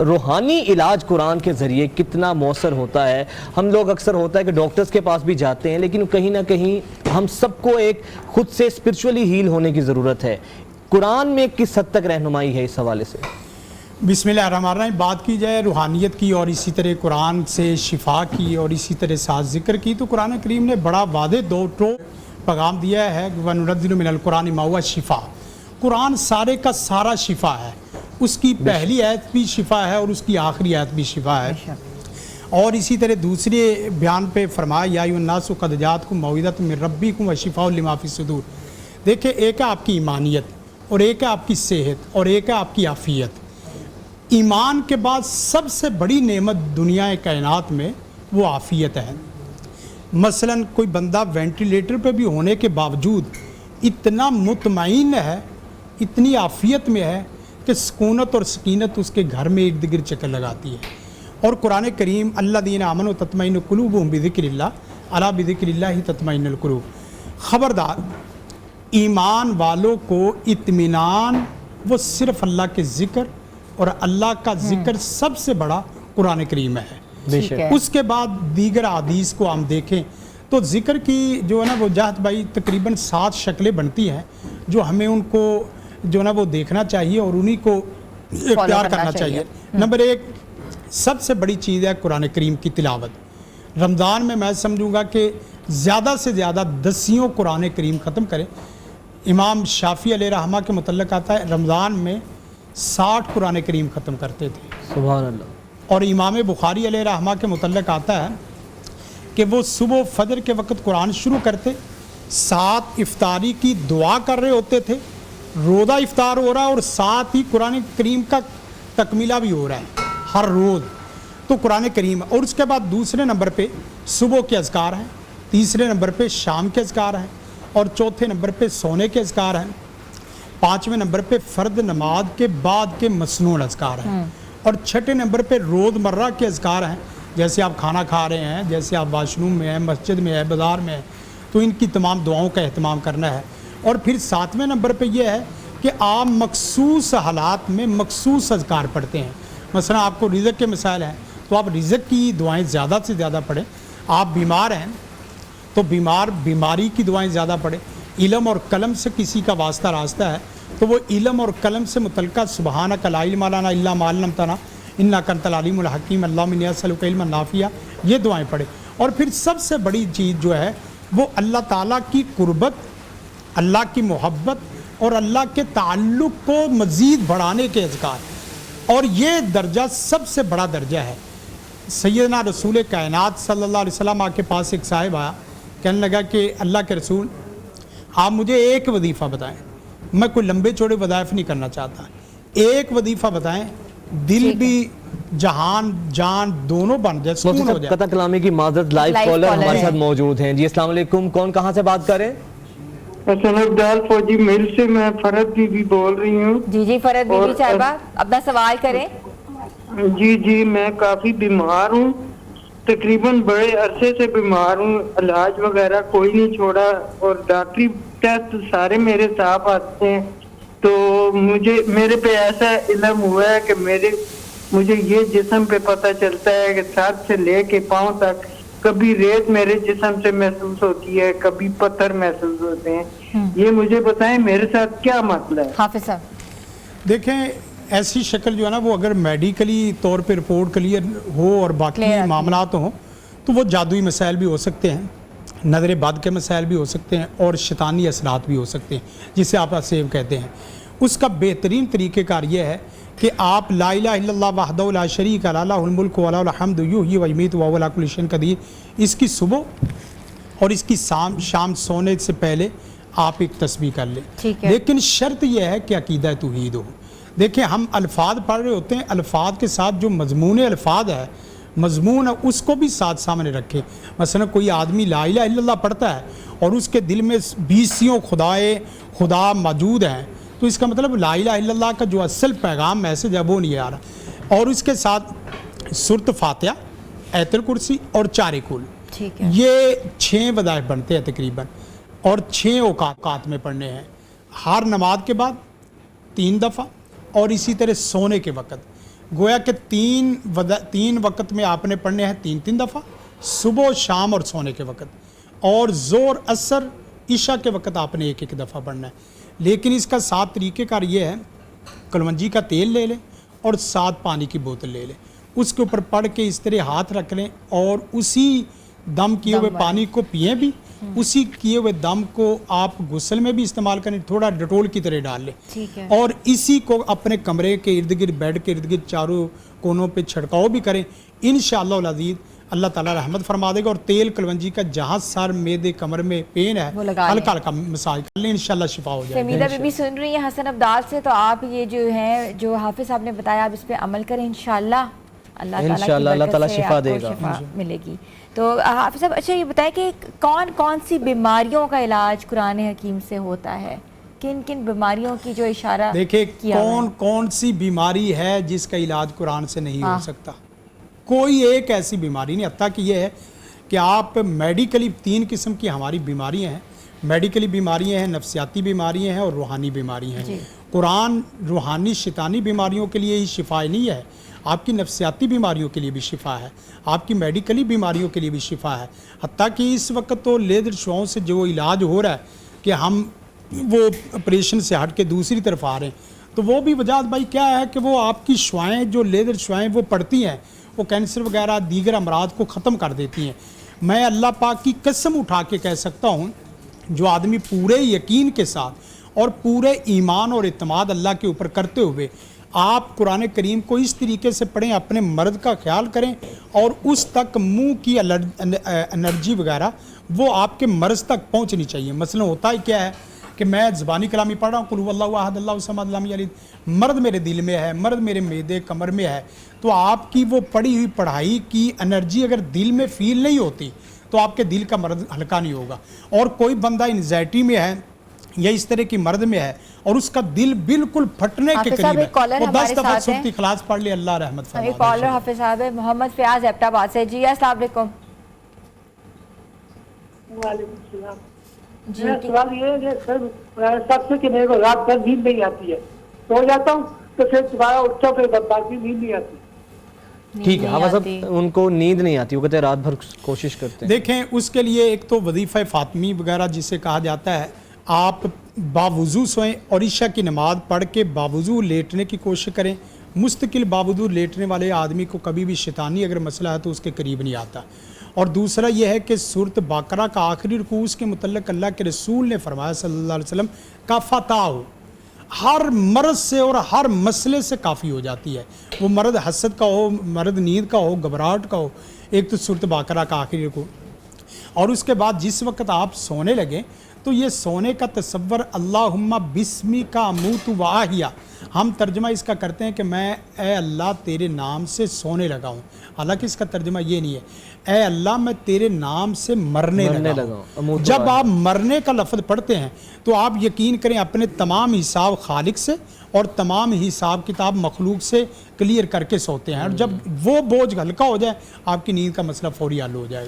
روحانی علاج قرآن کے ذریعے کتنا مؤثر ہوتا ہے؟ ہم لوگ اکثر ہوتا ہے کہ ڈاکٹرز کے پاس بھی جاتے ہیں، لیکن کہیں نہ کہیں ہم سب کو ایک خود سے اسپرچولی ہیل ہونے کی ضرورت ہے۔ قرآن میں کس حد تک رہنمائی ہے اس حوالے سے؟ بسم اللہ الرحمن الرحیم۔ بات کی جائے روحانیت کی اور اسی طرح قرآن سے شفا کی اور اسی طرح ساتھ ذکر کی، تو قرآن کریم نے بڑا واضح دو پیغام دیا ہے، وَنُنَزِّلُ مِنَ الْقُرْآنِ مَا هُوَ شِفَاءٌ۔ قرآن سارے کا سارا شفا ہے، اس کی پہلی آیت بھی شفا ہے اور اس کی آخری آیت بھی شفا ہے۔ اور اسی طرح دوسرے بیان پہ فرمایا یا ایھا الناس قد جاءتکم موعظۃ من ربکم وشفاء لما فی الصدور۔ دیکھیں، ایک ہے آپ کی ایمانیت اور ایک ہے آپ کی صحت اور ایک ہے آپ کی عافیت۔ ایمان کے بعد سب سے بڑی نعمت دنیا کائنات میں وہ عافیت ہے۔ مثلا کوئی بندہ وینٹیلیٹر پہ بھی ہونے کے باوجود اتنا مطمئن ہے، اتنی عافیت میں ہے کہ سکونت اور سکینت اس کے گھر میں ارد گرد چکر لگاتی ہے۔ اور قرآن کریم الذین آمنوا تطمئن قلوبهم بذکر اللہ الا بذکر اللہ تطمئن القلوب، خبردار ایمان والوں کو اطمینان وہ صرف اللہ کے ذکر اور اللہ کا ذکر سب سے بڑا قرآن کریم ہے۔ اس کے بعد دیگر حدیث کو ہم دیکھیں تو ذکر کی جو ہے نا وہ جہت بھائی تقریباً 7 شکلیں بنتی ہیں جو ہمیں ان کو جو ہے نا وہ دیکھنا چاہیے اور انہی کو اختیار کرنا چاہیے۔ نمبر 1 سب سے بڑی چیز ہے قرآن کریم کی تلاوت۔ رمضان میں سمجھوں گا کہ زیادہ سے زیادہ 10 قرآن کریم ختم کریں۔ امام شافعی علیہ رحمہ کے متعلق آتا ہے رمضان میں 60 قرآن کریم ختم کرتے تھے، سبحان اللہ۔ اور امام بخاری علیہ رحمہ کے متعلق آتا ہے کہ وہ صبح فجر کے وقت قرآن شروع کرتے، ساتھ افطاری کی دعا کر رہے ہوتے تھے، روزہ افطار ہو رہا ہے اور ساتھ ہی قرآن کریم کا تکملہ بھی ہو رہا ہے ہر روز۔ تو قرآن کریم، اور اس کے بعد دوسرے نمبر پہ صبح کے اذکار ہیں، تیسرے نمبر پہ شام کے اذکار ہیں، اور چوتھے نمبر پہ سونے کے اذکار ہیں، 5ویں نمبر پہ فرض نماز کے بعد کے مسنون اذکار ہیں، اور 6 نمبر پہ روزمرہ کے اذکار ہیں، جیسے آپ کھانا کھا رہے ہیں، جیسے آپ واش روم میں ہیں، مسجد میں ہے، بازار میں ہے، تو ان کی تمام دعاؤں کا اہتمام کرنا ہے۔ اور پھر 7ویں نمبر پہ یہ ہے کہ آپ مخصوص حالات میں مخصوص اذکار پڑھتے ہیں۔ مثلا آپ کو رزق کے مسائل ہیں تو آپ رزق کی دعائیں زیادہ سے زیادہ پڑھیں، آپ بیمار ہیں تو بیماری کی دعائیں زیادہ پڑھیں، علم اور قلم سے کسی کا واسطہ راستہ ہے تو وہ علم اور قلم سے متعلقہ سبحانک لا علم لنا الا ما علمتنا انک انت العلیم الحکیم اللہم انی اسألک علما نافعا، یہ دعائیں پڑھیں۔ اور پھر سب سے بڑی چیز جو ہے وہ اللہ تعالیٰ کی قربت، اللہ کی محبت اور اللہ کے تعلق کو مزید بڑھانے کے اذکار، اور یہ درجہ سب سے بڑا درجہ ہے۔ سیدنا رسول کائنات صلی اللہ علیہ وسلم کے پاس ایک صاحب آیا، کہنے لگا کہ اللہ کے رسول آپ مجھے ایک وظیفہ بتائیں، میں کوئی لمبے چوڑے وظائف نہیں کرنا چاہتا، ایک وظیفہ بتائیں دل بھی جہان جان دونوں بن جائے، سکون ہو جائے۔ قطع کلامی کی معذرت، لائیو کالر ہمارے ساتھ موجود ہیں۔ جی السلام علیکم، کون کہاں سے بات کر رہے ہیں؟ ابدال فوجی مل سے میں فرد بی بی بول رہی ہوں۔ جی فرد بی بی صاحبہ اپنا سوال کریں۔ جی میں کافی بیمار ہوں، تقریباً بڑے عرصے سے بیمار ہوں، علاج وغیرہ کوئی نہیں چھوڑا اور ڈاکٹری ٹیسٹ سارے میرے صاف آتے ہیں، تو میرے پہ ایسا علم ہوا ہے کہ مجھے یہ جسم پہ پتہ چلتا ہے کہ سر سے لے کے پاؤں تک کبھی ریت میرے جسم سے محسوس ہوتی ہے، کبھی پتھر محسوس ہوتے ہیں، یہ مجھے بتائیں میرے ساتھ کیا مسئلہ ہے؟ حافظ صاحب دیکھیں، ایسی شکل جو ہے نا وہ اگر میڈیکلی طور پہ رپورٹ کلیئر ہو اور باقی معاملات ہوں تو وہ جادوئی مسائل بھی ہو سکتے ہیں، نظر بد کے مسائل بھی ہو سکتے ہیں، اور شیطانی اثرات بھی ہو سکتے ہیں جسے آپ اسیب کہتے ہیں۔ اس کا بہترین طریقہ کار یہ ہے کہ آپ لا الہ الا اللہ وحدہ لا شریک لہ لہ الملک و لہ الحمد یحیی و یمیت وہو علی کل شیء قدیر، اس کی صبح اور اس کی شام سونے سے پہلے آپ ایک تسبیح کر لیں، لیکن شرط یہ ہے کہ عقیدہ توحید ہو۔ دیکھیں، ہم الفاظ پڑھ رہے ہوتے ہیں، الفاظ کے ساتھ جو مضمون الفاظ ہے، مضمون ہے، اس کو بھی ساتھ سامنے رکھے۔ مثلا کوئی آدمی لا الہ الا اللہ پڑھتا ہے اور اس کے دل میں 20 خدا موجود ہیں، تو اس کا مطلب لا الہ الا اللہ کا جو اصل پیغام میسج ہے وہ نہیں آ رہا۔ اور اس کے ساتھ سورۃ فاتحہ، آیت الکرسی اور 4 کل، یہ 6 وظائف بنتے ہیں تقریباً، اور 6 اوقات میں پڑھنے ہیں، ہر نماز کے بعد 3 دفعہ، اور اسی طرح سونے کے وقت گویا کہ تین وقت میں آپ نے پڑھنے ہیں 3 دفعہ، صبح شام اور سونے کے وقت، اور زور اثر عشاء کے وقت آپ نے ایک دفعہ پڑھنا ہے۔ لیکن اس کا 7 طریقہ کار یہ ہے، کلونجی کا تیل لے لیں اور 7 پانی کی بوتل لے لیں، اس کے اوپر پڑھ کے اس طرح ہاتھ رکھ لیں اور اسی دم کیے ہوئے پانی کو پئیں بھی، اسی کیے ہوئے دم کو آپ غسل میں بھی استعمال کریں، تھوڑا ڈٹول کی طرح ڈال لیں، اور اسی کو اپنے کمرے کے ارد گرد، بیڈ کے ارد گرد چاروں کونوں پہ چھڑکاؤ بھی کریں، انشاءاللہ العزیز اللہ تعالیٰ رحمت فرما دے گا۔ اور تیل کلونجی کا جہاں سر میدے کمر میں پین ہے ہلکا ہلکا مساج کر لیں، انشاءاللہ شفا ہو جائے گا۔ سمیدہ بی بی سن رہی ہیں حسن ابدال سے، تو آپ یہ جو ہیں جو حافظ صاحب نے بتایا آپ اس پہ عمل کریں، انشاءاللہ اللہ تعالیٰ شفا دے گا، شفا ملے گی۔ تو حافظ صاحب اچھا یہ بتائیں کہ کون کون سی بیماریوں کا علاج قرآن حکیم سے ہوتا ہے، کن کن بیماریوں کی جو اشارہ دیکھیں کون سی بیماری ہے جس کا علاج قرآن سے نہیں ہو سکتا؟ کوئی ایک ایسی بیماری نہیں، حتیٰ کہ یہ ہے کہ آپ میڈیکلی 3 قسم کی ہماری بیماریاں ہیں، میڈیکلی بیماریاں ہیں، نفسیاتی بیماریاں ہیں اور روحانی بیماریاں ہیں۔ قرآن روحانی شیطانی بیماریوں کے لیے ہی شفا نہیں ہے، آپ کی نفسیاتی بیماریوں کے لیے بھی شفا ہے، آپ کی میڈیکلی بیماریوں کے لیے بھی شفا ہے۔ حتیٰ کہ اس وقت تو لیزر شعاؤں سے جو علاج ہو رہا ہے کہ ہم وہ آپریشن سے ہٹ کے دوسری طرف آ رہے ہیں، تو وہ بھی وجہ بھائی کیا ہے کہ وہ آپ کی شعائیں جو لیزر شعائیں وہ پڑتی ہیں، وہ کینسر وغیرہ دیگر امراض کو ختم کر دیتی ہیں۔ میں اللہ پاک کی قسم اٹھا کے کہہ سکتا ہوں، جو آدمی پورے یقین کے ساتھ اور پورے ایمان اور اعتماد اللہ کے اوپر کرتے ہوئے آپ قرآن کریم کو اس طریقے سے پڑھیں، اپنے مرض کا خیال کریں اور اس تک منہ کی انرجی وغیرہ وہ آپ کے مرض تک پہنچنی چاہیے۔ مثلا ہوتا ہی کیا ہے کہ میں زبانی کلامی پڑھ رہا ہوں، قل هو اللہ احد اللہ الصمد لم یلد، مرض میرے دل میں ہے، مرض میرے معدے کمر میں ہے، تو آپ کی وہ پڑھی ہوئی پڑھائی کی انرجی اگر دل میں فیل نہیں ہوتی تو آپ کے دل کا مرض ہلکا نہیں ہوگا۔ اور کوئی بندہ انزائٹی میں ہے یا اس طرح کی مرض میں ہے اور اس کا دل بالکل پھٹنے کے قریب ہے، وہ 10 دفعہ سورۃ اخلاص پڑھ لے، اللہ رحمت فرما دے۔ ایک کالر حافظ صاحب ہے، محمد فیاض ایبٹ آباد سے۔ جی السلام علیکم۔ وعلیکم السلام۔ میرا سوال یہ ہے کہ سر سب سے کہ میرے کو رات بھر نیند نہیں آتی ہے، سو جاتا ہوں تو پھر دوبارہ اٹھتا ہوں، پھر باقی نیند نہیں آتی۔ ٹھیک ہے حافظ صاحب، ان کو نیند نہیں آتی، وہ کہتے ہیں رات بھر کوشش کرتے ہیں۔ دیکھیں اس کے لیے ایک تو وظیفہ فاطمی وغیرہ جسے کہا جاتا ہے، آپ باوضو سوئیں اور عشاء کی نماز پڑھ کے باوضو لیٹنے کی کوشش کریں۔ مستقل باوضو لیٹنے والے آدمی کو کبھی بھی شیطانی اگر مسئلہ ہے تو اس کے قریب نہیں آتا۔ اور دوسرا یہ ہے کہ سورۃ بقرہ کا آخری رکوع کے متعلق اللہ کے رسول نے فرمایا صلی اللہ علیہ وسلم کا فتح ہو، ہر مرض سے اور ہر مسئلے سے کافی ہو جاتی ہے، وہ مرض حسد کا ہو، مرض نیند کا ہو، گھبراہٹ کا ہو، ایک تو سورۃ بقرہ کا آخری رکوع۔ اور اس کے بعد جس وقت آپ سونے لگیں تو یہ سونے کا تصور اللہم بسمی کا اموت و احیا، ہم ترجمہ اس کا کرتے ہیں کہ میں اے اللہ تیرے نام سے سونے لگا ہوں، حالانکہ اس کا ترجمہ یہ نہیں ہے، اے اللہ میں تیرے نام سے مرنے لگا ہوں۔ جب آپ مرنے کا لفظ پڑھتے ہیں تو آپ یقین کریں اپنے تمام حساب خالق سے اور تمام حساب کتاب مخلوق سے کلیئر کر کے سوتے ہیں، اور جب وہ بوجھ ہلکا ہو جائے آپ کی نیند کا مسئلہ فوری حل ہو جائے گا۔